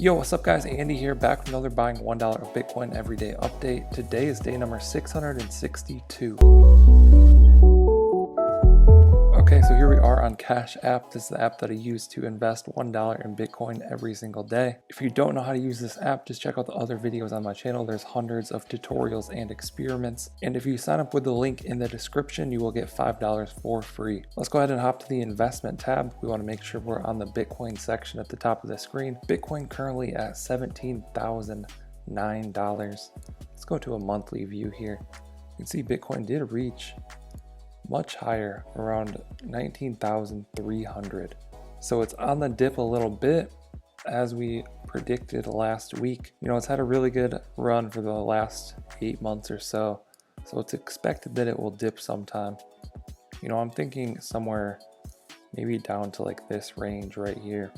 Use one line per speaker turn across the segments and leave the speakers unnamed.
Yo, what's up guys? Andy here, back with another buying $1 of Bitcoin everyday update. Today is day number 662. Okay, so here we are on Cash App. This is the app that I use to invest $1 in Bitcoin every single day. If you don't know how to use this app, just check out the other videos on my channel. There's hundreds of tutorials and experiments. And if you sign up with the link in the description, you will get $5 for free. Let's go ahead and hop to the investment tab. We want to make sure we're on the Bitcoin section at the top of the screen. Bitcoin currently at $17,009. Let's go to a monthly view here. You can see Bitcoin did reach much higher, around 19,300. So it's on the dip a little bit as we predicted last week. You know, it's had a really good run for the last 8 months or so. So it's expected that it will dip sometime. You know, I'm thinking somewhere maybe down to like this range right here.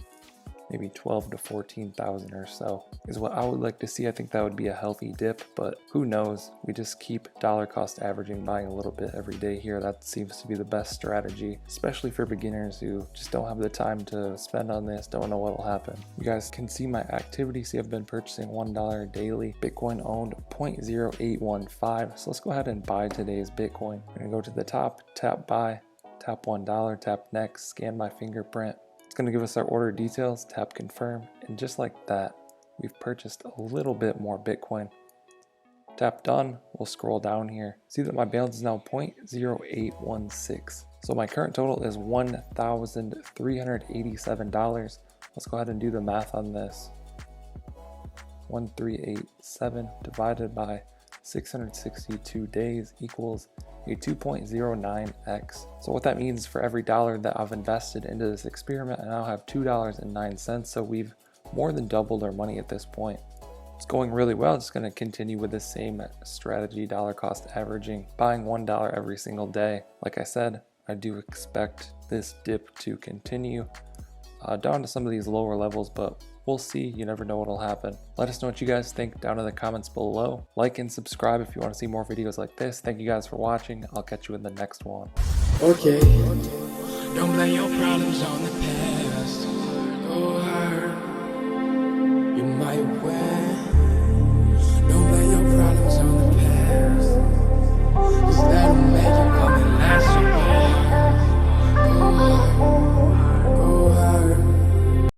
Maybe 12 to 14,000 or so is what I would like to see. I think that would be a healthy dip, but who knows? We just keep dollar cost averaging, buying a little bit every day here. That seems to be the best strategy, especially for beginners who just don't have the time to spend on this, don't know what will happen. You guys can see my activity. See, I've been purchasing $1 daily. Bitcoin owned 0.0815. So let's go ahead and buy today's Bitcoin. I'm gonna go to the top, tap buy, tap $1, tap next, scan my fingerprint. It's going to give us our order details, tap confirm, and just like that, we've purchased a little bit more Bitcoin. Tap done, we'll scroll down here. See that my balance is now 0.0816. So my current total is $1,387. Let's go ahead and do the math on this. 1387 divided by 662 days equals a 2.09x. So what that means, for every dollar that I've invested into this experiment, I now have $2.09. So we've more than doubled our money at this point. It's going really well. Just going to continue with the same strategy, dollar cost averaging, buying $1 every single day. Like I said, I do expect this dip to continue down to some of these lower levels, but we'll see. You never know what'll happen. Let us know what you guys think down in the comments below. Like and subscribe if you want to see more videos like this. Thank you guys for watching. I'll catch you in the next one.
Okay. Don't blame your problems on the past. Go hard. You might win.